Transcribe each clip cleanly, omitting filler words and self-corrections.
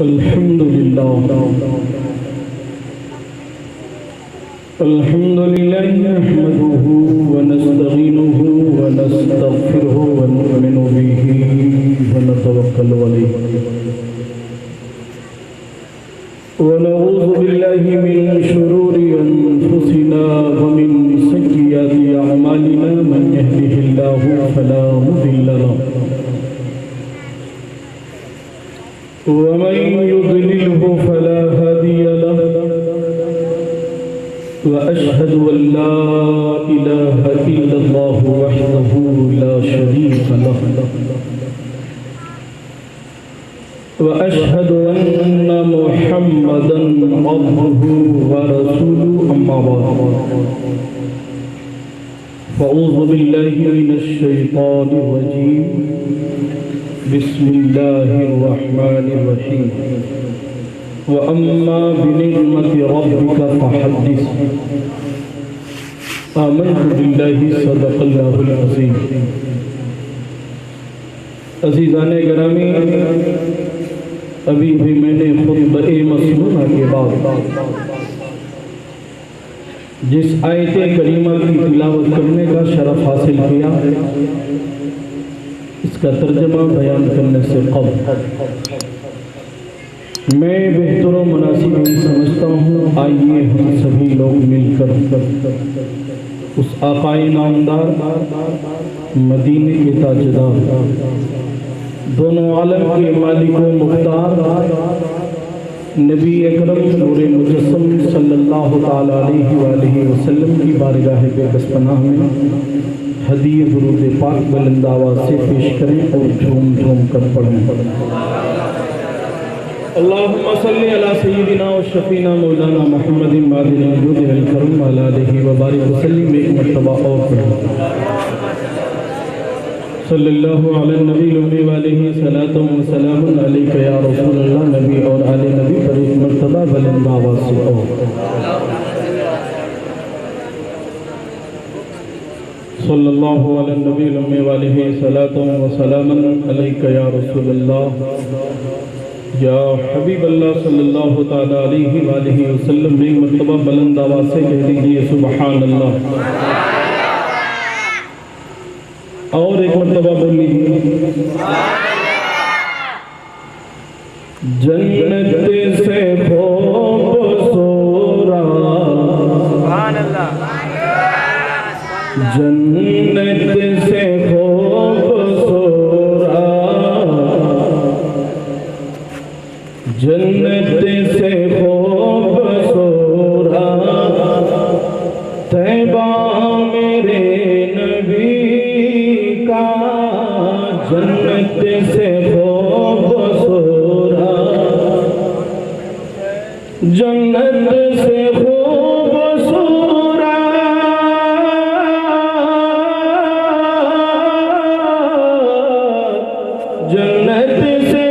अल्हम्दुलिल्लाह नहमदुहु व नस्तईनुहु व नस्तगफिरुहु व नु'मिनु बिही व नतवक्कलु अलैहि व नऊज़ु बिल्लाहि मिन शुरूरि अनफुसिना व मिन सय्यिआति अअमालिना मन यहदिहिल्लाहु फला मुदिल्ल लहु व मन युद्लिलहु फला हादिय लहु वअशहदु अल्ला इलाहा इल्लल्लाहु वहदहु ला शरीका लहु वअशहदु अन्ना मुहम्मदन अब्दुहु व रसूलुहु अम्मा बाद फ़अऊज़ु बिल्लाहि मिनश शैतानिर रजीम बिस्मिल्लाहिर रहमानिर रहीम व अम्मा बिनिअमति रब्बिका फहद्दिस आमनतु बिल्लाहि सदक़ल्लाहुल अज़ीम। अज़ीज़ाने गिरामी, अभी भी मैंने खुतबे मसनूना के बाद जिस आयत करीमा की तिलावत करने का शरफ हासिल किया, इसका तर्जमा बयान करने से क़ब्ल मैं बेहतर व मुनासिब नहीं समझता हूँ, आइए हम सभी लोग मिलकर उस आक़ाए नामदार मदीने के ताजदार दोनों आलम के मालिक व मुख्तार नबी अकरम नूरे मुजस्सम सल्लल्लाहु ताला अलैहि वसल्लम की बारगाह बेकसपनाह में हदीय दुरूद पाक बुलंद आवाज़ से पेश करें और झूम झूम कर पढ़ें। अल्लाहुम्मा सल्ली अला सय्यिदिना व शफीना मौलाना मुहम्मदिन मादिल वजूद वल करम व अला आलिहि व बारिक वसल्लिम। एक मर्तबा और पढ़ें सल्लल्लाहु अला नबी व अलैहि सलातु व सलामुन अलैका या रसूलल्लाह। नबी और आले नबी पर एक मर्तबा बुलंद आवाज़ से और सल्लल्लाहु अला नबी व अलैहि सलातु व सलामुन अलैका या रसूलल्लाह या हबीब अल्लाह सल्लल्लाहु ताला अलैहि वसल्लम। एक मर्तबा बुलंद आवाज़ से कह दीजिए सुबहान अल्लाह, और एक मर्तबा बोल लीजिए जन्नत से खूबसूरत जन्नत से जन्नत से खूबसूरत तैबा मेरे नबी का, जन्नत से खूबसूरत जन्नत से खूबसूरत जन्नत से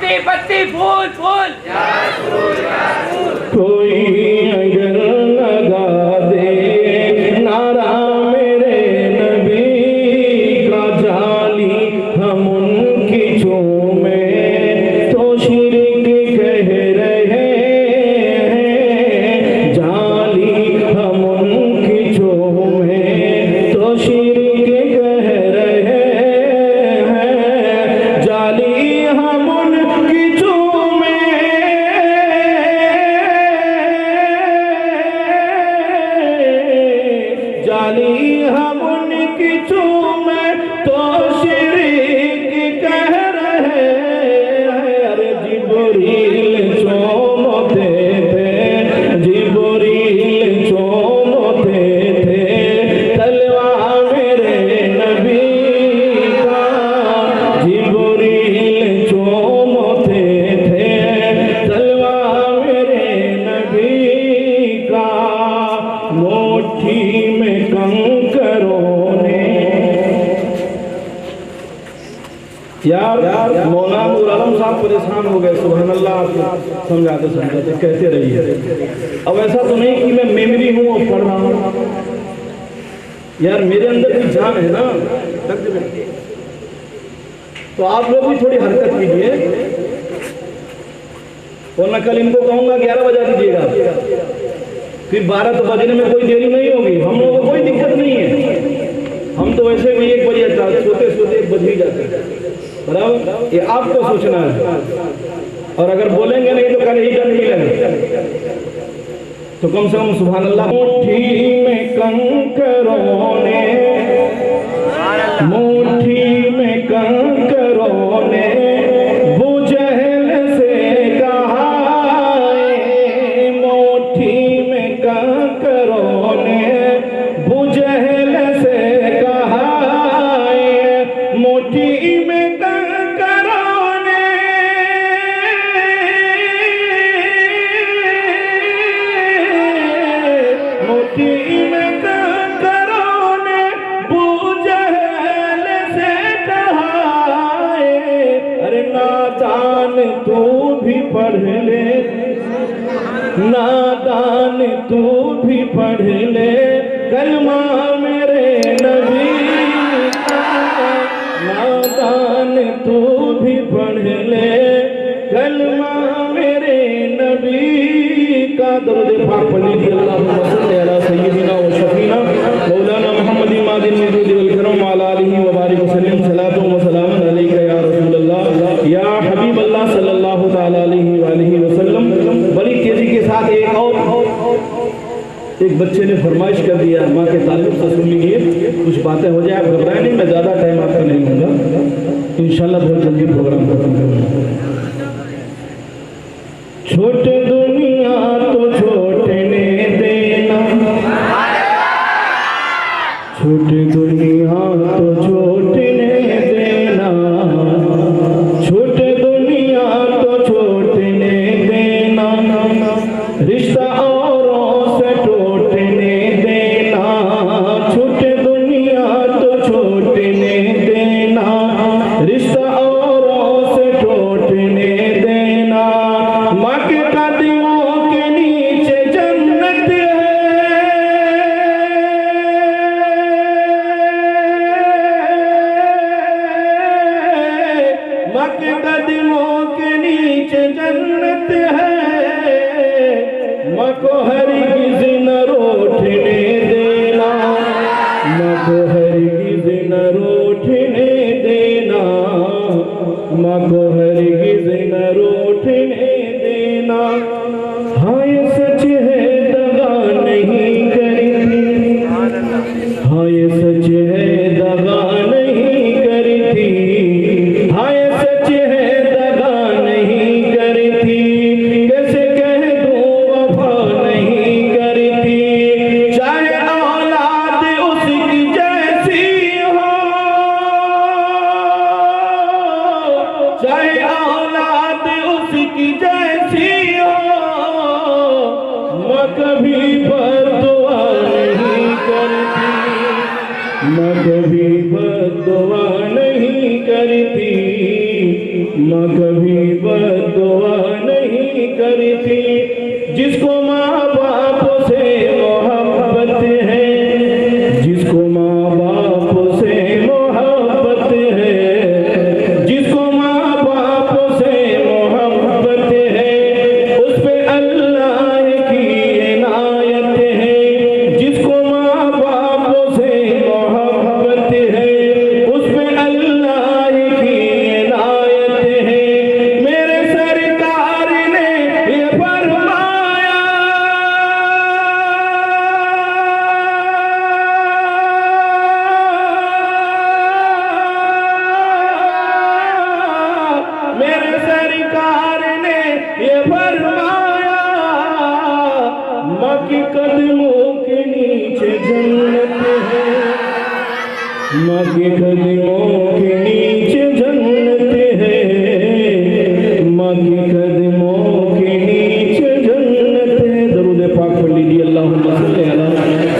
बत्ती बत्ती फूल फूल कोई अगर लगा दे नारा मेरे नबी का जाली हम उनकी चूमे तो शिरक कह रहे हैं। जाली हम उनकी चूमे तो शिरक कह रहे हैं। जाली हम उनकी चूमे जाली हम उनकी चूमे तो शिरक कह रहे हैं। अरे जिब्रील चूमते थे, जिब्रील चूमते थे तलवा मेरे नबी का। जिब्रील चूमते थे तलवा मेरे नबी का। मुट्ठी में कंकरों ने यार मौलाना नूर आलम साहब परेशान हो गए। सुभान अल्लाह, आप समझाते समझाते कहते रहिए। अब ऐसा तो नहीं कि मैं मेमोरी हूँ और पढ़ रहा हूँ यार, मेरे अंदर भी जान है ना। तो आप लोग भी थोड़ी हरकत कीजिए। और मैं कल इनको कहूँगा 11 बजा दीजिएगा, फिर 12 तो बजने में कोई देरी नहीं होगी। हम लोगों को कोई दिक्कत नहीं है। हम तो वैसे भी 1 बजे सोते सोते 1 बज ही जाते हैं, बराबर। ये आपको सोचना है। और अगर बोलेंगे नहीं तो कल ही दंड मिलेगा। तो कम से कम सुभान अल्लाह। मुट्ठी में कंकरों ने, मुट्ठी में कंकरों ने बुझल से कहा। मुट्ठी में कंकरों ने बुझल से कहा। मुट्ठी में कंकरों ने मुट्ठी में कंकरों ने बुझल से कहा। अरे नादान तू भी पढ़ ले, नादान तू भी पढ़ ले कलमा मेरे नबी का। नादान तू भी पढ़ ले कलमा मेरे नबी का। दरूद पाक पढ़ लीजिए। अल्लाहुम्मा सल्ली अला सय्यिदिना व शफीना मौलाना मुहम्मद मादिन नजूद वल करम अला आलिहि व बारिक वसल्लम। सलातु व सलाम अलैका या रसूल अल्लाह या हबीब अल्लाह सल्लल्लाहु तआला अलैहि व आलिहि वसल्लम। बड़ी तेजी के साथ एक बच्चे ने फरमाइश कर दिया, माँ के ताल्लुक से सुन लीजिए। कुछ बातें हो जाए, आप घबराएं नहीं, मैं ज़्यादा टाइम आपका नहीं लूँगा। इंशाल्लाह बहुत जल्दी प्रोग्राम खत्म करूँगा। छोटे दुनिया तो छोटने देना, छोटे दुनिया तो छोटने देना, छोटे दुनिया तो छोटने देना। रिश्ता औरों से टूटने देना, छोटे दुनिया तो छोटने देना। रिश्ता औरों से टूटने देना। माँ के कदमों के नीचे जन्नत है, माँ के कदमों के नीचे जन्नत है। माँ को हरगिज़ न रूठने देना, माँ को हरगिज़ न रूठने देना, माँ को हरगिज़ न रूठने देना। हाँ ये सच है दगा नहीं करती, हाँ ये सच है दगा नहीं करती, हाँ ये सच है दगा नहीं करती। कैसे कह दूँ वफा नहीं करती। चाहे औलाद उसकी जैसी हो, चाहे औलाद उसकी जैसी हो, माँ कभी बद्दुआ नहीं करती, माँ कभी बद्दुआ नहीं करती, माँ कभी बद्दुआ नहीं करती, जिसको माँ बाप से मोहब्बत है, जिसको माँ बाप से मोहब्बत है, जिसको माँ बाप से मोहब्बत है, उस पे अल्लाह की इनायत है। जिसको माँ बाप से मोहब्बत है, उस पे अल्लाह की इनायत है। मेरे सरकार ने ये फरमाया, मेरे सरकार ने ये फरमाया, माँ के कदमों के नीचे जन्नत है, माँ के कदमों के नीचे जन्नत है, माँ के कदमों के नीचे जन्नत है। दरूद पाक पढ़ लीजिए। अल्लाहुम्मा सल्ली अला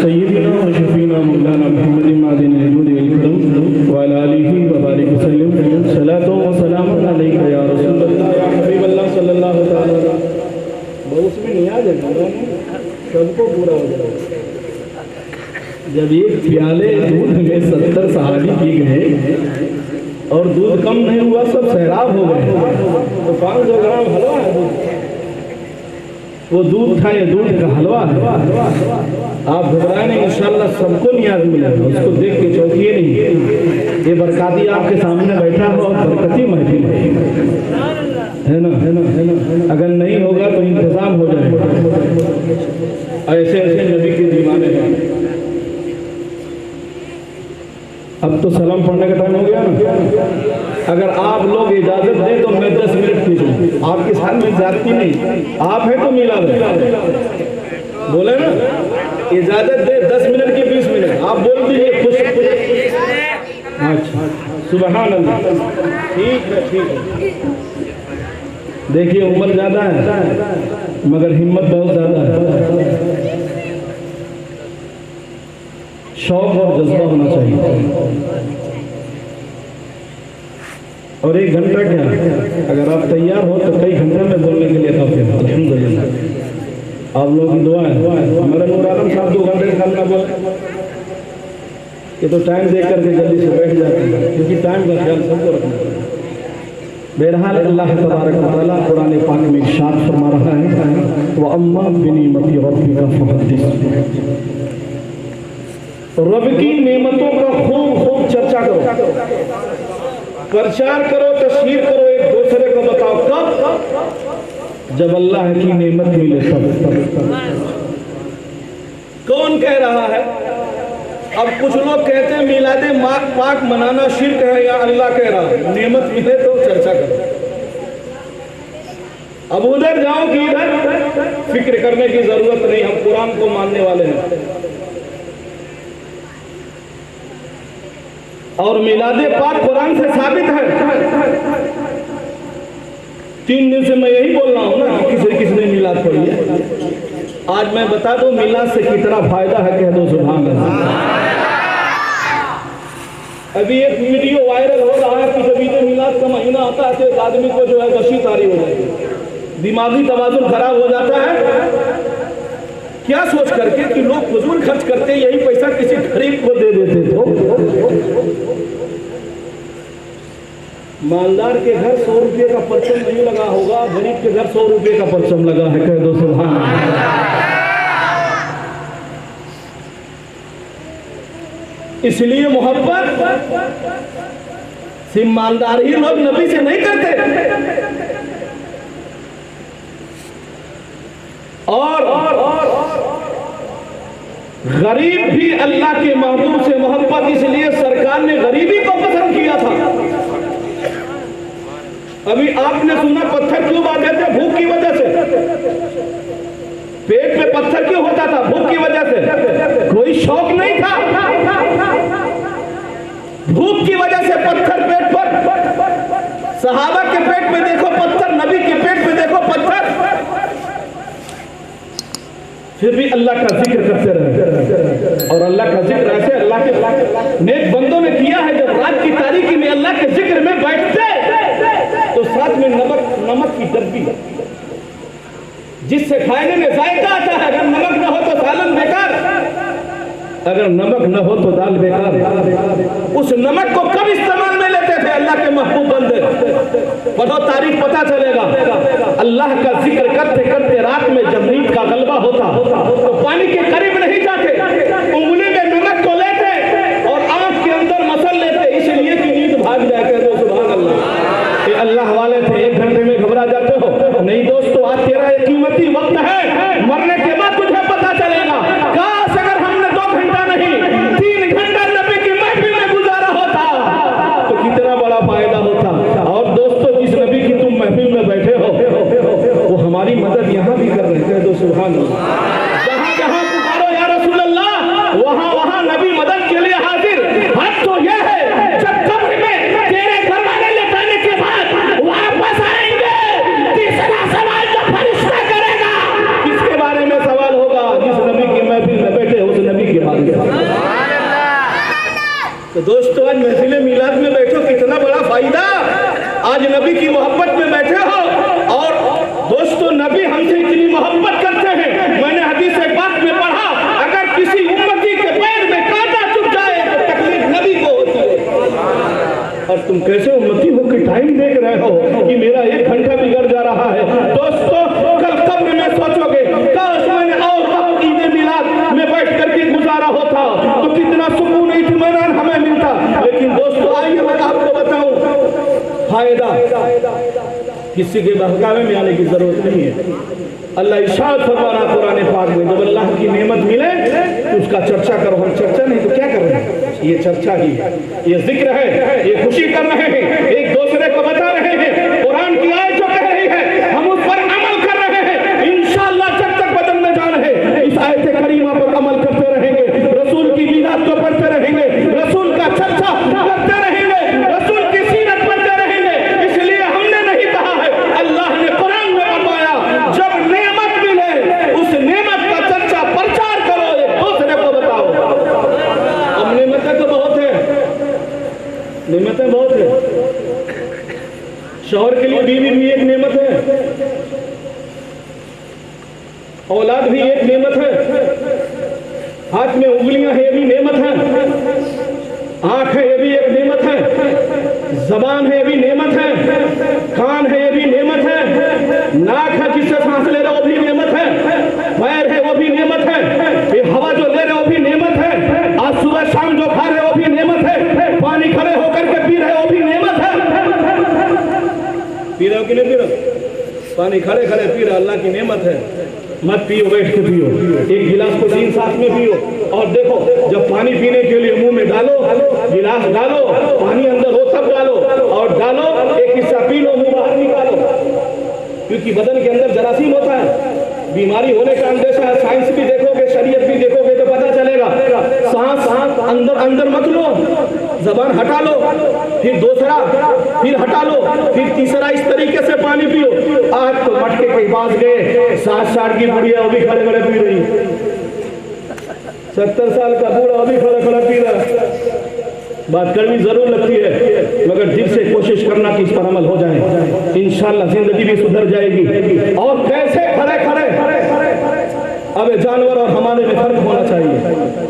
सय्यिदिना व शफीना मौलाना मुहम्मद मादिन वजूद वल करम व अला आलिहि व बारिक वसल्लम। सलातो व सलामुन अलैका या रसूलल्लाह या हबीबल्लाह सल्लल्लाहु तआला। बहुत में नहीं आ जाएगा, सबको पूरा हो जाएगा। जब एक प्याले दूध में 70 सहाबी पी गए और दूध कम नहीं हुआ, सब सैराब हो गए, तो 500 ग्राम हलवा है दूध। वो दूध था, ये दूध का हलवा है। आप घबराए नहीं, इंशाल्लाह सबको नियाज मिलेगा। उसको देख के चौंकिए नहीं। ये बरकाती आपके सामने बैठा हो और बरकती महफिल है ना, है ना, है ना। अगर नहीं होगा तो इंतजाम हो जाएगा। ऐसे ऐसे नबी के दीवाने हैं। अब तो सलाम पढ़ने का टाइम हो गया ना। अगर आप लोग इजाजत दें तो मैं 10 मिनट खींच लूँ। आपके साथ में जाती नहीं, आप है तो मिला दे, बोले ना। इजाजत दे 10 मिनट की 20 मिनट, आप बोल दीजिए खुश। अच्छा, सुबहान अल्लाह। ठीक है, ठीक है। देखिए उम्र ज्यादा है मगर हिम्मत बहुत ज्यादा है। शौक और जज्बा होना चाहिए। और 1 घंटा क्या, अगर आप तैयार हो तो कई घंटे में बोलने के लिए काफी है। अल्हम्दुलिल्लाह आप लोगों की दुआ है। हमारे नूर आलम साहब 2 घंटे का ना बोले, ये तो टाइम देख करके जल्दी से बैठ जाते हैं, क्योंकि टाइम का ख्याल सबको रखना है। बहरहाल अल्लाह तबारक व तआला कुरान पाक में इरशाद फरमा रहा है, व अम्मा बिनिमति रब्बिका फहद्दिस। रब की नेमतों का खूब खूब चर्चा करो, प्रचार करो, तशहीर करो, एक दूसरे को बताओ। कब? जब अल्लाह की नेमत मिले तब। कौन कह रहा है? अब कुछ लोग कहते हैं मिलादे पाक मनाना शिर्क है, या अल्लाह कह रहा है नेमत मिले तो चर्चा करो। अब उधर जाओ कि इधर, फिक्र करने की जरूरत नहीं, हम कुरान को मानने वाले हैं। और मिलादे पाक कुरान से साबित है। 3 दिन से मैं यही बोल रहा हूं ना, किसने मिलाद पढ़ी है। आज मैं बता दूं मिलाद से कितना फायदा है, कह दो सुभान अल्लाह। अभी एक वीडियो वायरल हो रहा है कि जब ईद मिलाद का महीना आता है तो एक आदमी को जो है गशी तारी हो जाती है, दिमागी तवाजुन खराब हो जाता है। क्या सोच करके कि लोग फजूल खर्च करते, यही पैसा किसी गरीब को दे देते तो। मालदार के घर 100 रुपये का परचम नहीं लगा होगा, गरीब के घर 100 रुपये का परचम लगा है, कह दो सुभान अल्लाह। इसलिए मोहब्बत सिर्फ मालदार ही लोग नबी से नहीं करते, और गरीब भी अल्लाह के महबूब से मोहब्बत। इसलिए सरकार ने गरीबी को पसंद किया था। अभी आपने सुना पत्थर क्यों बांधे थे? भूख की वजह से। पेट पे पत्थर क्यों होता था? भूख की वजह से। कोई शौक नहीं था, भूख की वजह से पत्थर पेट पर। सहाबा के पेट में देखो पत्थर, नबी के पेट में देखो पत्थर, फिर भी अल्लाह का जिक्र करते रहे। और अल्लाह का जिक्र ऐसे अल्लाह के नेक बंदों ने किया है, जब रात की तारीकी में अल्लाह के जिक्र में बैठते तो साथ में नमक डब्बी जिससे खाने में जायका आता है। अगर नमक न हो तो सालन बेकार, अगर नमक न हो तो दाल बेकार। उस नमक को कब इस्तेमाल में लेते थे अल्लाह के महबूब बंदे? पढ़ो तारीख, पता चलेगा। अल्लाह का जिक्र करते करते रात में जब नींद का गलबा होता तो पानी के करीब नहीं जाते, उंगली में नमक को लेते और आंख के अंदर मसल लेते, इसलिए कि नींद भाग जाए। तो सुभान अल्लाह, ये अल्लाह वाले थे। 1 घंटे में घबरा जाते हो? नहीं दोस्तों, आज तेरा एक कीमती वक्त है, मरने के बाद तुझे पता चलेगा। काश अगर हमने 2 घंटा नहीं 3 घंटा नबी की महफिल में गुजारा होता तो कितना बड़ा फायदा होता। और दोस्तों, जिस नबी की तुम महफिल में बैठे हो वो हमारी मदद यहाँ भी कर रहे थे। तो सुभान अल्लाह, जहाँ जहाँ पुकारो या रसूल अल्लाह, वहाँ वहाँ नबी मदद के लिए हाजिर। हद तो यह है जब कब्र में तेरे घर वाले लेटाने के बाद वापस आएंगे, तीसरा सवाल जो फरिश्ता करेगा किसके बारे में सवाल होगा? जिस नबी की महफिल में बैठे उस नबी के बारे में। तो दोस्तों, आज महफिल मिलाद में बैठो, कितना बड़ा फायदा। आज नबी की मोहब्बत में बैठे हो। और दोस्तों, नबी हमसे इतनी मोहब्बत करते हैं, मैंने हदीस एक बात में पढ़ा, अगर किसी उम्मती के पैर में कांटा चुभ जाए तो तकलीफ नबी को होती है। और तुम कैसे उम्मती हो कि टाइम देख रहे हो कि मेरा 1 घंटा बिगड़ जा रहा है। दोस्तों, कल कब्र में सोचोगे काश मैंने और वक्त ईद मिलाद में बैठ करके गुजारा होता तो कितना सुकून इत्मीनान हमें मिलता। लेकिन दोस्तों, आइए मैं आपको बताऊं फायदा। किसी के बहकावे में आने की जरूरत नहीं है। अल्लाह इरशाद फरमा रहा कुरान पाक में, जब अल्लाह की नेमत मिले तो उसका चर्चा करो। हम चर्चा नहीं तो क्या कर रहे हैं? ये चर्चा ही है, ये जिक्र है, ये खुशी कर रहे हैं, एक दूसरे को बता रहे हैं। कुरान की आयत जो कह रही है हम उस पर अमल कर रहे हैं। इंशाअल्लाह जब तक बदन में जान है इस आयत करीमा पर अमल करते रहेंगे, रसूल की मीरात को पढ़ते रहेंगे, रसूल का चर्चा करते रहेंगे, रसूल की सीरत पढ़ते रहेंगे। इसलिए हमने नहीं कहा है, अल्लाह ने कुरान में बताया जब नेमत मिले उस नेमत का चर्चा प्रचार करो, एक दूसरे को बताओ। अब नेमतें तो बहुत है, नेमतें बहुत है। शौहर के लिए बीवी भी एक नेमत है, औलाद भी एक नेमत है, हाथ में उंगलियां है ये भी नेमत है, आंख है ये भी एक नेमत है, जबान है ये भी नेमत है, कान है ये भी नेमत है, नाक है जिससे सांस ले रहे हो वो भी नेमत है, पैर है वो भी नेमत है, ये हवा जो ले रहे हो वो भी नेमत है, आज सुबह शाम जो खा रहे हो वो भी नेमत है, पानी खड़े होकर के पी रहे हो वो भी नेमत है। पी रहे हो कि नहीं पी रहे? पानी खड़े खड़े पी रहे, अल्लाह की नेमत है। मत पियो, बैठ के पियो, एक गिलास को 3 साथ में पियो। और देखो, जब पानी पीने के लिए मुंह में डालो, गिलास डालो, पानी अंदर हो तब डालो, और डालो एक हिस्सा पी लो, मुंह बाहर निकालो, क्योंकि बदन के अंदर जरासीम होता है, बीमारी होने का अंदेशा है। साइंस भी देखोगे, शरीयत भी देखोगे तो पता चलेगा। सांस अंदर अंदर मत लो, जबान हटा लो, फिर दूसरा, फिर हटा लो, फिर तीसरा, इस तरीके से पानी पियो। आज तो मटके के पास गए, 60 साल की बुढ़िया वो भी खड़े खड़े पी रही, 70 साल का बूढ़ा वो भी खड़े खड़े पी रहा। बात कड़वी जरूर लगती है, मगर दिल से कोशिश करना कि इस पर अमल हो जाए, इंशाअल्लाह जिंदगी भी सुधर जाएगी। और कैसे खड़े खड़े, अब जानवर और हमारे में फर्क होना चाहिए।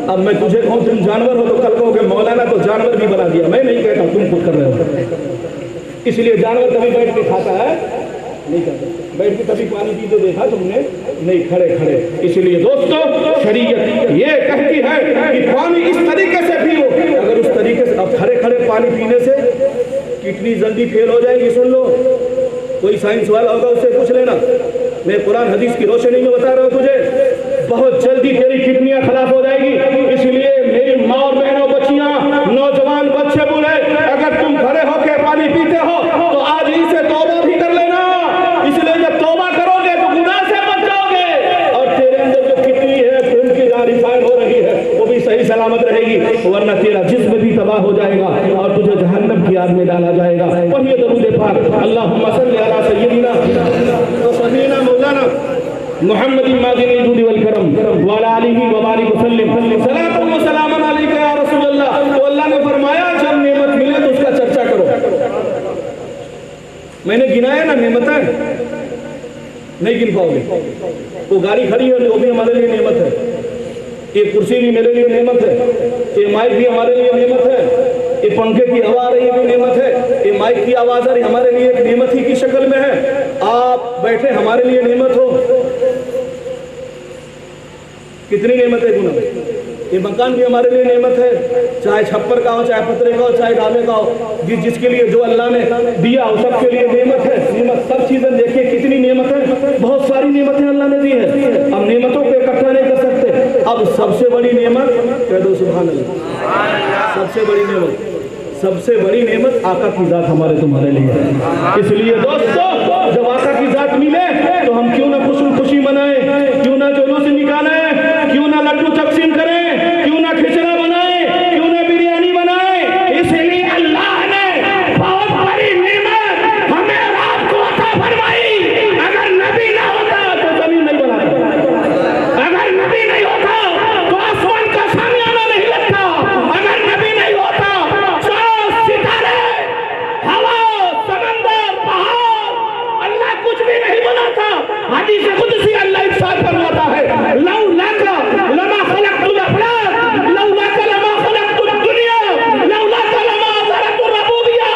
अब मैं तुझे कहूँ तुम जानवर हो तो कल कहोगे मौलाना तो जानवर भी बना दिया। मैं नहीं कहता, तुम खुद कर रहे हो। इसलिए जानवर कभी बैठ के खाता है नहीं खाता, बैठ के कभी पानी पीते देखा तुमने नहीं, खड़े खड़े। इसलिए दोस्तों, शरीयत ये कहती है कि पानी इस तरीके से पियो। अगर उस तरीके से, अब खड़े खड़े पानी पीने से किडनी जल्दी फेल हो जाएगी, सुन लो, कोई साइंस वाला होगा उससे पूछ लेना। मैं कुरान हदीस की रोशनी में बता रहा हूँ तुझे, बहुत जल्दी तेरी किडनियां खराब हो जाएगी। इसलिए मेरी माँ और बहनों, बच्चियां, नौजवान, बच्चे, बूढ़े, अगर तुम खड़े होकर पानी पीते हो तो आज ही से तौबा भी कर लेना। इसलिए जब तौबा करोगे तो गुनाह से बच जाओगे, और तेरे अंदर जो किडनी है, खून की जहाँ रिफाइन हो रही है, वो भी सही सलामत रहेगी, वरना तेरा जिस्म भी तबाह हो जाएगा और तुझे जहन्नम की आग में डाला जाएगा। पढ़िए दरूद पाक, अल्लाहुम्मा सल्ली अला सय्यिदिना व सय्यिदिना मौलाना मुहम्मदिन मादिनिल जुदी वल करम व अला आलिहि व बारिक वसल्लिम सलातु व सलामन अलैका या रसूल अल्लाह। तो अल्लाह ने फरमाया जब नेमत मिले तो उसका चर्चा करो। मैंने गिनाया ना नेमतें, नहीं गिन पाओगे। वो गाड़ी खड़ी है वो भी हमारे लिए नेमत है, ये कुर्सी भी मेरे लिए नेमत है, ये माइक भी हमारे लिए नेमत है, ये पंखे की हवा आ रही है नेमत है, ये माइक की आवाज आ रही हमारे लिए एक नेमत ही की शक्ल में है। आप बैठे हमारे लिए नेमत हो। कितनी नेमत है गुना। ये मकान भी हमारे लिए नेमत है, चाहे छप्पर का हो, चाहे पतरे का हो, चाहे ढाबे का हो, जिसके लिए जो अल्लाह ने दिया हो सबके लिए नेमत है। नेमत सब चीजें देखिए कितनी नेमत है, बहुत सारी नेमतें अल्लाह ने दी है। अब नेमतों को इकट्ठा नहीं कर सकते। अब सबसे बड़ी नेमत कह दो सुभान अल्लाह। सबसे बड़ी नेमत, सबसे बड़ी नेमत आका की जात हमारे तुम्हारे लिए है। इसलिए दोस्तों जब आका की जात मिले तो हम क्यों ना खुशी मनाए, क्यों ना जुलूस निकाले, क्यों ना लड्डू तकसीम करें, क्यों ना खिचड़ा बनाए, क्यों ना बिरयानी बनाए। इसलिए अल्लाह ने बहुत बड़ी नेमत हमें रात को अता फरमाई। अगर नबी ना होता तो जमीन नहीं बनाता, अगर नबी नहीं होता तो आसमान का सामियाना नहीं लगता, अगर नबी नहीं होता सितारे, हवा, समंदर, पहाड़, अल्लाह कुछ भी नहीं बनाता। हदीस कुदसी अल्लाह इरशाद फरमाता है, लौ लाका लमा खलक़तुल अफ़लाक, लौ लाका लमा खलक़तुद दुनिया, लौ लाका लमा ज़रअतुर रबूबिया।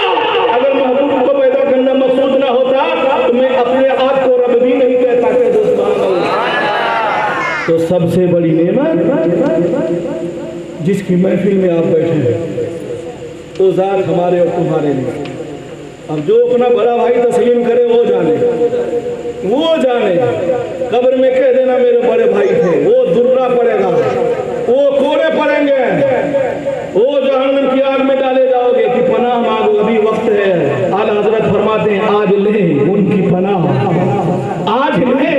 अगर महबूब को पैदा करना मकसूद ना होता तो मैं अपने आप को रब भी नहीं कहता। के दोस्तों तो सबसे बड़ी नेमत जिसकी महफिल में आप बैठे हैं तो जात हमारे और तुम्हारे लिए। अब जो अपना बड़ा भाई तस्लीम करे वो जाने, वो जाने। कब्र में कह देना मेरे बड़े भाई थे, वो दुर्रा पड़ेगा, वो कोड़े पड़ेंगे, वो जहन्नम की आग में डाले जाओगे कि पनाह मांगो, अभी वक्त है। आला हजरत फरमाते हैं आज ले उनकी पनाह, आज ले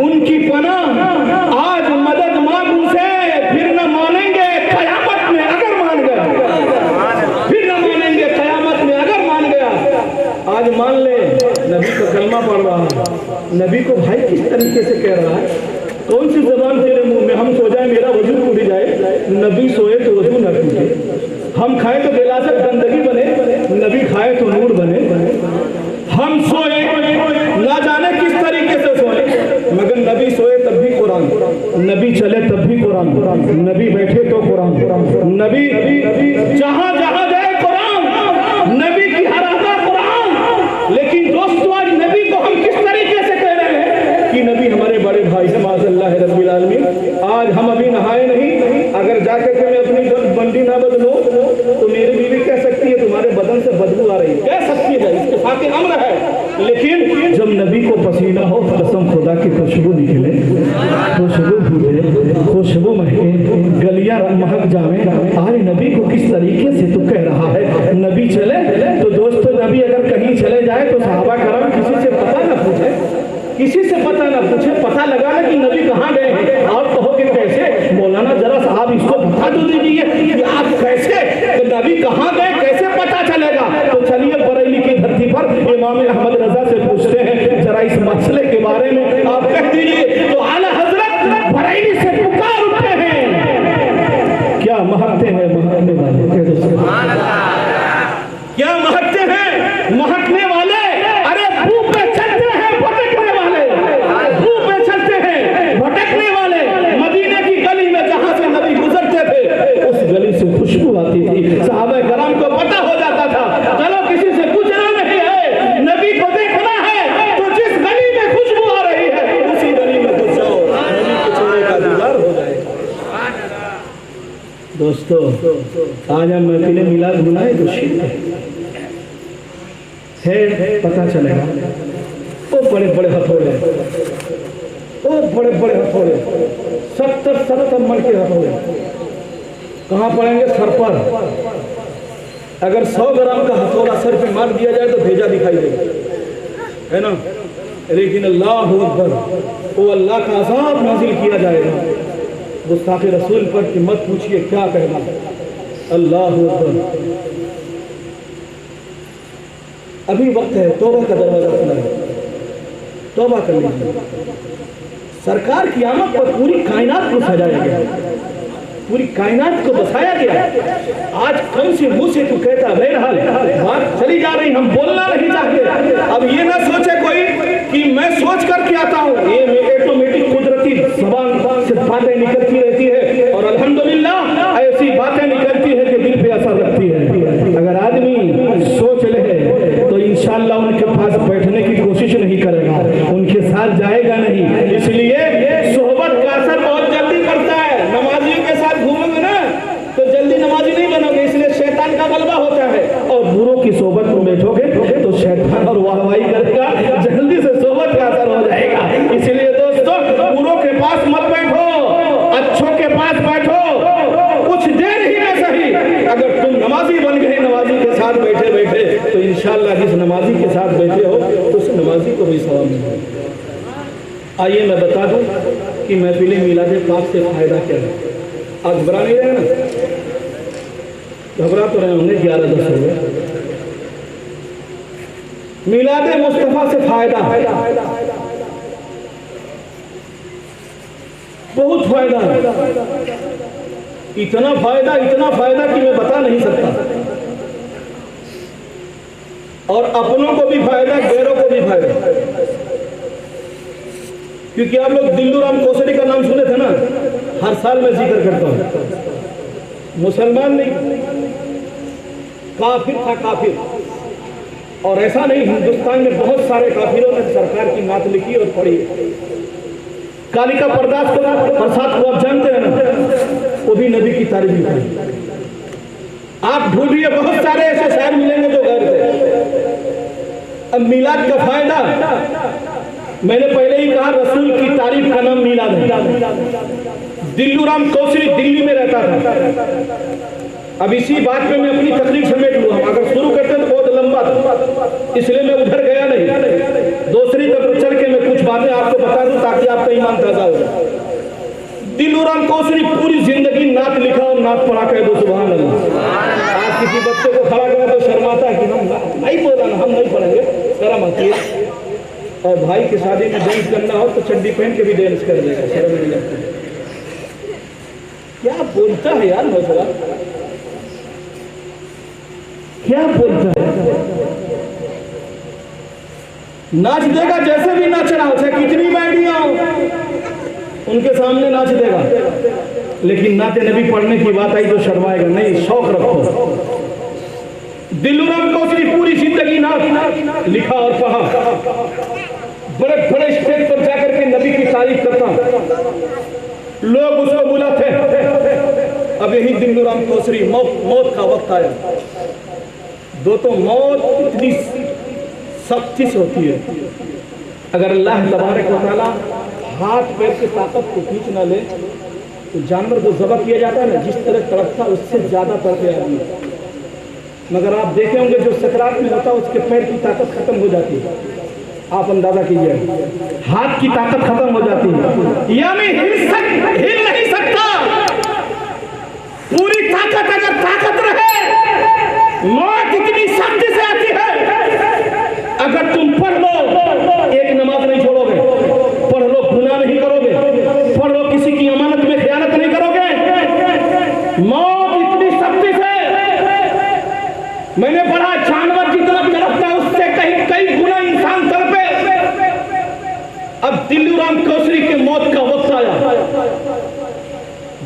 उनकी पनाह, आज मदद मांग उनसे, फिर न मानेंगे कयामत में अगर मान गया, फिर न मानेंगे कयामत में अगर मान गया। आज मान ले नबी का कलमा पढ़ रहा है, नबी को भाई किस तरीके से कह रहा है, कौन सी जबान तेरे मुंह में। हम सो जाए मेरा वजू टूट जाए, नबी सोए तो वजू न टूटे। हम खाए तो गिलासत गंदगी बने, नबी खाए तो नूर बने। हम सोए ना जाने किस तरीके से सोए, मगर नबी सोए तब भी कुरान, नबी चले तब भी कुरान, नबी बैठे तो कुरान, नबी जहां जहां गए कुरान, नबी की हर आदा कुरान। लेकिन दोस्तों आज नबी को हम किस तरीके से कह रहे हैं कि नबी हमारे बड़े भाई हैं माज़अल्लाह रब्बिल आलमीन। आज हम अभी नहाए नहीं, अगर जाकर के मैं अपनी बंदी ना बदलूं तो मेरी बीवी कह सकती है तुम्हारे बदन से बदबू आ रही है, कह सकती है, इत्तेफाक अम्र है। लेकिन जब नबी को पसीना हो, कसम खुदा की खुशबू निकले, खुशबू फूटे, खुशबू महके, गलियां महक जावे। आज नबी को किस तरीके से तू कह रहा है नबी चले। तो दोस्तों नबी अगर कहीं चले जाए तो सहाबा करम किसी से पता ना पूछे, किसी से पता ना पूछे, पता लगा ना कि नबी कहाँ गए हैं। आप कहोगे कैसे, मौलाना जरा साहब इसको बता तो दीजिए कि आप कैसे, तो नबी कहाँ गए कैसे पता चलेगा। तो चलिए बरेली की धरती पर इमाम अहमद रजा से पूछते हैं जरा इस मसले के बारे में आप कह दीजिए। तो आला हजरत बरेली से पुकार उठते हैं, क्या महकते हैं महकने वाले, क्या महकते हैं महकने वाले। अरे भूख पे चलते हैं भटकने वाले, भूख पे चलते हैं भटकने वाले। मदीने की गली में जहां से नबी गुजरते थे उस गली से खुशबू आती थी, सहाबा कराम को पता हो जाता था चलो किसी से पूछना नहीं है, नबी को देखना है तो जिस गली में खुशबू आ रही है उसी गली में घुस जाओ, नबी के चेहरे का दीदार हो जाएगा। दोस्तों आज हम महफिल मिलाद बुलाए तो शिर्क है, पता चलेगा। वो बड़े बड़े हथौड़े, वो बड़े बड़े हथौड़े, 70 मन के हथौड़े कहाँ पड़ेंगे, सर पर। अगर 100 ग्राम का हथौड़ा सर पे मार दिया जाए तो भेजा दिखाई देगा, है ना। लेकिन अल्लाह अकबर, वो अल्लाह का अज़ाब नाज़िल किया जाएगा गुस्ताखे रसूल पर कि मत पूछिए क्या कहना। अल्लाह अकबर। अभी वक्त है, तौबा का दरवाजा खुला है, तौबा कर लीजिए। सरकार की आमद पर पूरी कायनात को सजाया गया है। पूरी कायनात को बसाया गया। आज कौन से मुंह से तू कहता बहरहाल बात चली जा रही, हम बोलना नहीं चाहते। अब ये ना सोचे कोई कि मैं सोच करके आता हूँ, ये ऑटोमेटिक कुदरती जबान से बातें निकलती रहती है और अल्हम्दुलिल्लाह ऐसी बातें निकलती है कि दिल पे असर रखती है। अगर आदमी सोच ले तो इंशाअल्लाह उनके पास बैठने की कोशिश नहीं करेगा, उनके साथ जाएगा नहीं। इसलिए सोहबत का असर बहुत जल्दी पड़ता है। नमाजियों के साथ घूमोगे ना तो जल्दी नमाजी नहीं बनोगे, इसलिए शैतान का गलबा होता है। और बुरों की सोहबत में बैठोगे तो शैतान और वाहवाही करेगा, जल्दी से सोहबत का असर हो जाएगा। इसलिए दोस्तों बुरों के पास मत बैठो, अच्छों के पास बैठो। कुछ देर ही में सही अगर तुम नमाजी बन गए, नमाजी के साथ बैठे बैठे, तो इंशाअल्लाह जिस नमाजी के साथ बैठे हो उस नमाजी को भी सवाब मिलेगा। आइए मैं बता दूं कि महफिल मिलाद पाक से फायदा क्या है। आज घबरा नहीं रहे ना, घबरा तो रहे होंगे, 11-10 हो गए। मिलाद मुस्तफा से फायदा, बहुत फायदा है। इतना फायदा कि मैं बता नहीं सकता। और अपनों को भी फायदा, गैरों को भी फायदा। क्योंकि आप लोग दिल्लूराम कोसरी का नाम सुने थे ना, हर साल मैं जिक्र करता हूं। मुसलमान नहीं, काफिर था, काफिर। और ऐसा नहीं, हिंदुस्तान में बहुत सारे काफिरों ने सरकार की नात लिखी और पढ़ी। कालिका प्रसाद को आप जानते हैं ना, वो भी नबी की तारीफ लिखी। आप ढूंढिए, बहुत सारे ऐसे शायर मिलेंगे जो गैर थे। अब मिलाद का फायदा, मैंने पहले ही कहा रसूल की तारीफ का नाम मिलाद है। दिल्लूराम कोसरी दिल्ली में रहता था। अब इसी बात पे मैं अपनी तकलीफ समेट लूँ, अगर शुरू करते तो बहुत लंबा था, इसलिए मैं उधर गया नहीं। दूसरी तरफ चल के मैं कुछ बातें आपको बता दूं ताकि आपका ईमान ताजा हो जाए। दिल्लूराम कोसरी पूरी जिंदगी नात लिखा और नात पढ़ा कह दो सुभान अल्लाह। आज किसी बच्चे को खड़ा करा तो शर्माता है कि हम नहीं बोला ना, हम नहीं पढ़ेंगे, शर्म आती है। और भाई की शादी में डांस करना हो तो चड्डी पहन के भी डांस कर देगा, शर्म नहीं लगता। क्या बोलता है यार मौसला, क्या बोलता है। नाच देगा जैसे भी नाचना हो, चाहे कितनी बैंडियां हो उनके सामने नाच देगा, लेकिन नाते नबी पढ़ने की बात आई तो शर्माएगा नहीं। शौक रखो। दिल्लूराम कोसरी पूरी जिंदगी नात लिखा और पढ़ा, बड़े बड़े स्टेज पर जाकर के नबी की तारीफ करता, लोग उसको बुलाते। अब यही दिल्लूराम कोसरी मौत का वक्त आया। दोस्तों मौत इतनी सख्ती से होती है, अगर अल्लाह तबारक व तआला हाथ पैर की ताकत को खींच न ले तो जानवर को ज़बह किया जाता है ना, जिस तरह तड़पता उससे ज्यादा तड़पे आदमी। मगर आप देखे होंगे जो सकरात में होता है उसके पैर की ताकत खत्म हो जाती है। आप अंदाजा कीजिए, हाथ की ताकत खत्म हो जाती है, यानी हिल नहीं सकता। पूरी ताकत अगर ताकत रहे, मौत इतनी सख्ती से आती है। अगर तुम पढ़ लो, एक नमाज नहीं छोड़ोगे, पढ़ लो गुनाह नहीं करोगे, पढ़ लो किसी की अमानत में खयानत नहीं करोगे। मौत इतनी सख्ती से, मैंने पढ़ा जानवर जितना तड़पता है उससे कई गुना इंसान तड़पे। अब दिल्लूराम कोसरी के मौत का वक्त आया,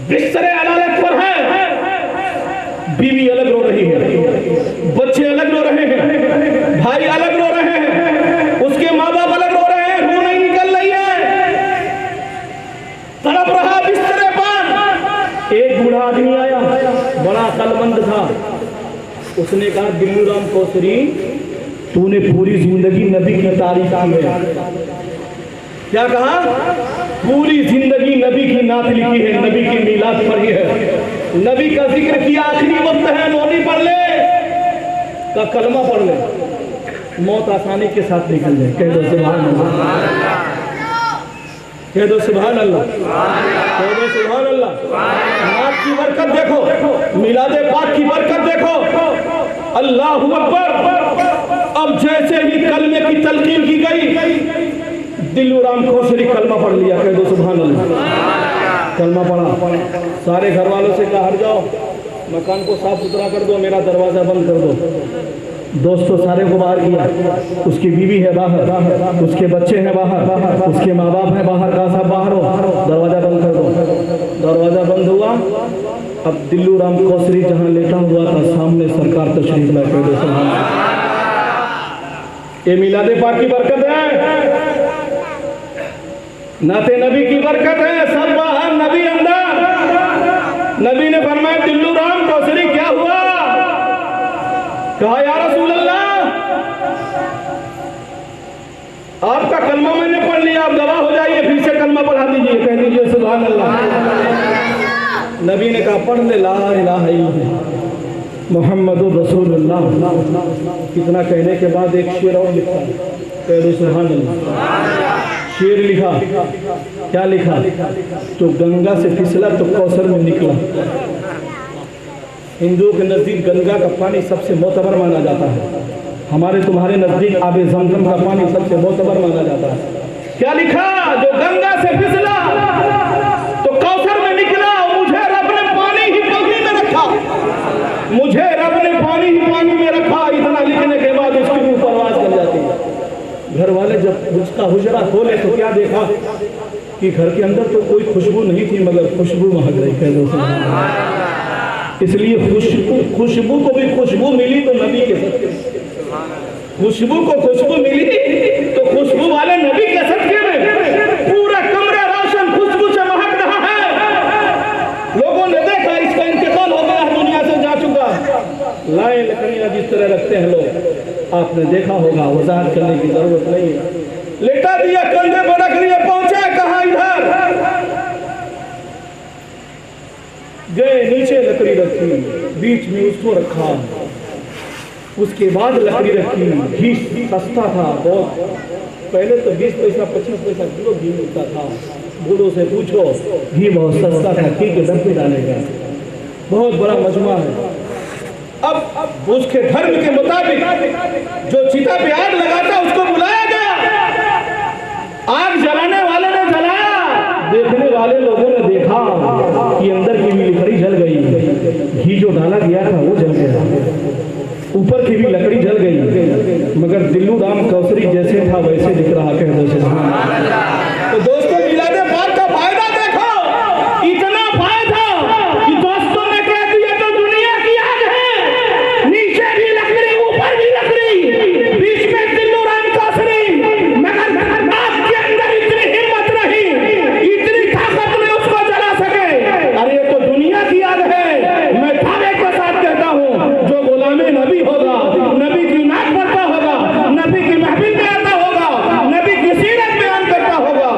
बिस्तरे अदालत पर है, बीवी अलग रो रही है, बच्चे अलग रो रहे हैं, भाई अलग रो रहे हैं, उसके माँ बाप अलग रो रहे हैं, रो नहीं निकल रही है, तड़प रहा बिस्तरे पर। एक बूढ़ा आदमी आया, बड़ा अक्लमंद था, उसने कहा दिल्लूराम कोसरी तूने पूरी जिंदगी नबी की तारीफ की। क्या कहा? पूरी जिंदगी नबी की नात लिखी है, नबी की मिलाद पढ़ी है, नबी का जिक्र किया, आखिरी वक्त है, नोनी पढ़ ले, का कलमा पढ़ ले, मौत आसानी के साथ निकल जाए। कह दो सुभान अल्लाह, कह दो सुभान अल्लाह, कह दो सुभान अल्लाह। नात की बरकत देखो, मिलादे पाक की बरकत देखो, अल्लाहु अकबर। अब जैसे ही कलमे की तलकीन की गई, दिल्लूराम कोसरी कलमा पढ़ लिया। कह दो सुभान अल्लाह। कलमा पढ़ा, सारे घर वालों से कहा हट जाओ, मकान को साफ सुथरा कर दो, मेरा दरवाज़ा बंद कर दो। दोस्तों सारे को बाहर किया, उसकी बीवी है बाहर, उसके बच्चे हैं बाहर, उसके माँ बाप हैं बाहर, कहा साहब बाहर हो, दरवाज़ा बंद कर दो। दरवाज़ा बंद हुआ। अब दिल्लू राम कौसरी जहाँ लेटा हुआ था सामने सरकार तशरीफ लाए। कह दो ये मिलादे पाक की बरकत है, नाते नबी की बरकत है। सब बाहर, नबी अंदर। नबी ने फरमाया दिल्लू राम कौसरी क्या हुआ? कहा या रसूल अल्लाह, आपका कलमा मैंने पढ़ लिया, आप गवाह हो जाइए, फिर से कलमा पढ़ा दीजिए, कह दीजिए सुभान अल्लाह। नबी ने कहा पढ़ ले ला इलाहा इल्लल्लाह मुहम्मदुर रसूलुल्लाह। कितना कहने के बाद एक शेर और लिखा, कह दो सुभान अल्लाह। शेर लिखा, क्या लिखा? तो गंगा से फिसला तो कौसर में निकला। हिंदुओं के नज़दीक गंगा का पानी सबसे मोतबर माना जाता है, हमारे तुम्हारे नज़दीक आबे ज़मज़म का पानी सबसे मोतबर माना जाता है। क्या लिखा? जो गंगा से फिसला तो कौसर में निकला, मुझे रब ने पानी ही पानी में रखा, मुझे रब ने पानी ही पानी में रखा। इतना लिखने के बाद उसकी रूह परवाज कर जाती है। घर वाले जब उसका हुजरा खोले तो क्या देखा कि घर के अंदर तो कोई खुशबू नहीं थी, मगर खुशबू महक रही। कह दो इसलिए खुशबू को भी खुशबू मिली तो नबी के सदके, खुशबू को खुशबू मिली तो खुशबू वाले नबी के सदके में पूरा कमरा रोशन खुशबू से महक रहा है। लोगों ने देखा इसका इंतकाल हो गया, दुनिया से जा चुका। लाए लकड़ियां जिस तरह रखते हैं लोग, आपने देखा होगा, वजाहत करने की जरूरत नहीं है। लेटा दिया, कंधे पर रख लिए, पहुंचा, कहा इधर गए, नीचे लकड़ी रखी, बीच में उसको रखा, उसके बाद लकड़ी रखी। घी सस्ता था बहुत, पहले तो 20 पैसा 25 पैसा किलो घी मिलता था। बूढ़ों से पूछो, घी बहुत सस्ता था, घी के डब्बे डालेगा। बहुत बड़ा मजमा है। अब उसके धर्म के मुताबिक जो चिता पे आग लगाता उसको बुलाया गया, आग जलाने वाले ने जलाया, देखने वाले लोगों ने देखा कि अंदर की भी लकड़ी जल गई, घी जो डाला गया था वो जल गया, ऊपर की भी लकड़ी जल गई, मगर दिल्लू राम कौसरी जैसे था वैसे दिख रहा। कह दो तो दोस्तों मिलादे पाक का फायदा देखो, इतना फायदा कि दोस्तों ने कह दिया तो दुनिया की आग है, नीचे भी लकड़ी ऊपर भी लकड़ी, बीच में दिल्लू राम कौसरी, मगर आपके अंदर इतनी हिम्मत नहीं, इतनी ताकत नहीं उसको जला सके। अरे ये तो दुनिया की आग है। मैं दावे के साथ कहता हूँ, जो गुलामे नबी होगा, नबी की नाक पढ़ता होगा, नबी की महफिल में आता होगा, नबी की सीरत बयान करता होगा,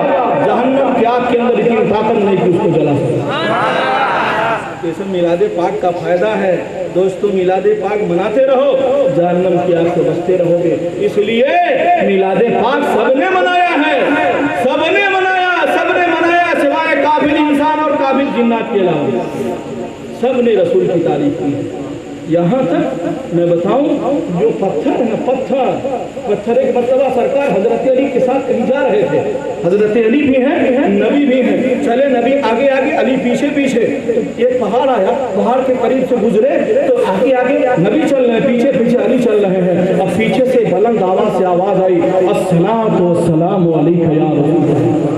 जहन्नम की आग के अंदर इतनी ताकत नहीं कि उसको जला सके। ये सब मिलादे पाक का फायदा है। दोस्तों मिलादे पाक मनाते रहो, जहन्नम की आग से बचते रहोगे। इसलिए मिलादे पाक सबने मनाया है, सबने मनाया, सबने मनाया, सिवाय काबिल इंसान और काबिल जिन्नात के अलावा सबने रसूल की तारीफ की। यहाँ तक मैं बताऊं, जो पत्थर है ना, पत्थर एक मर्तबा सरकार हजरत अली के साथ कहीं जा रहे थे। हजरत अली भी हैं, नबी भी हैं, चले नबी आगे आगे, अली पीछे पीछे। तो एक पहाड़ आया, पहाड़ के करीब से गुजरे तो आगे आगे नबी चल रहे हैं, पीछे पीछे अली चल रहे हैं। अब पीछे से बुलंद आवाज से आवाज आई, अस्सलातु वस्सलामु अलैका या रसूल अल्लाह।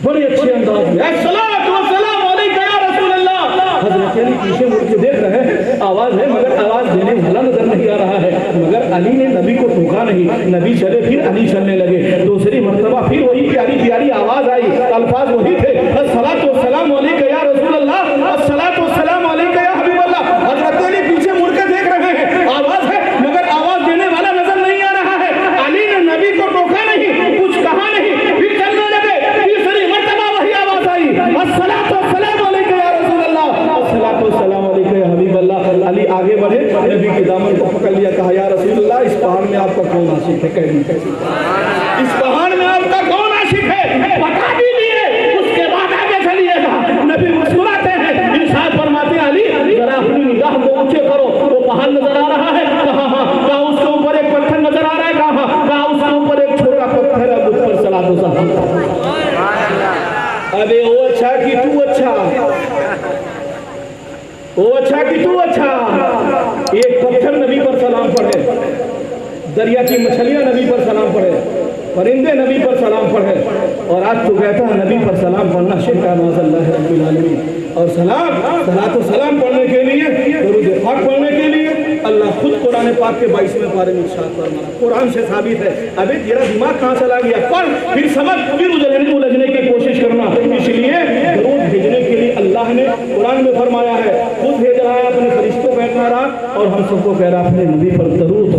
बड़े अच्छे अंदाज में अस्सलातु वस्सलामु अलैका या रसूल अल्लाह। हजरत अली पीछे मुड़ के देख रहे हैं, आवाज है मगर आवाज देने वाला नजर नहीं आ रहा है, मगर अली ने नबी को टोका नहीं। नबी चले, फिर अली चलने लगे। दूसरी मर्तबा फिर वही प्यारी प्यारी आवाज आई, अल्फाज वही थे, अस्सलातु वस्सलामु अलैका या रसूल अल्लाह, अस्सलातु वस्सलामु अलैका या हबीब अल्लाह। हजरत अली पीछे मुड़ के देख रहे हैं, आवाज है मगर आवाज देने वाला नजर नहीं आ रहा है। अली ने नबी को टोका नहीं, कुछ कहा नहीं, फिर चलने लगे। तीसरी मर्तबा वही आवाज आई, अस्सलातु वस्सलामु अलैका या रसूल अल्लाह, अस्सलातु वस्सलामु अलैका या हबीब अल्लाह। अली आगे बढ़े, नबी के दामन को पकड़ लिया, कहा या रसूल अल्लाह, इस पहाड़ में आपका कौन आशिक है? कह दीजिए इस पहाड़ में आपका कौन आशिक है, बता दीजिए, उसके बाद आगे चलिएगा। नबी मुस्कुराते हैं, इरशाद फरमाते हैं, अली जरा अपनी निगाह को ऊंचे करो, वो पहाड़ नजर आ रहा है? कहा हाँ। कहा उसके ऊपर एक पत्थर नजर आ रहा है? कहा उसके ऊपर एक छोटा पत्थर है, उस पर सलातो सलाम। अबे वो अच्छा कि तू अच्छा, वो अच्छा कि तू अच्छा। एक पत्थर नबी पर सलाम पढ़े, दरिया की मछलियां नबी पर सलाम पढ़े, परिंदे नबी पर सलाम पढ़े, और आज तू कहता है नबी पर सलाम पढ़ना शिर्क है माज़अल्लाह रब्बिल आलमीन। और सलाम पढ़ने के लिए, दुरूद पाक पढ़ने के लिए अल्लाह खुद कुरान पाक के 22वें पारे में इरशाद फरमाया, कुरान से साबित है। अबे तेरा दिमाग कहाँ चला गया? पढ़, फिर समझ, फिर उलझने की कोशिश करना। इसलिए दरूद भेजने के लिए अल्लाह ने कुरान में फरमाया है, खुद भेज रहा है, अपने फरिश्तों को कह रहा और हम सबको कह रहा अपने नबी पर दरूद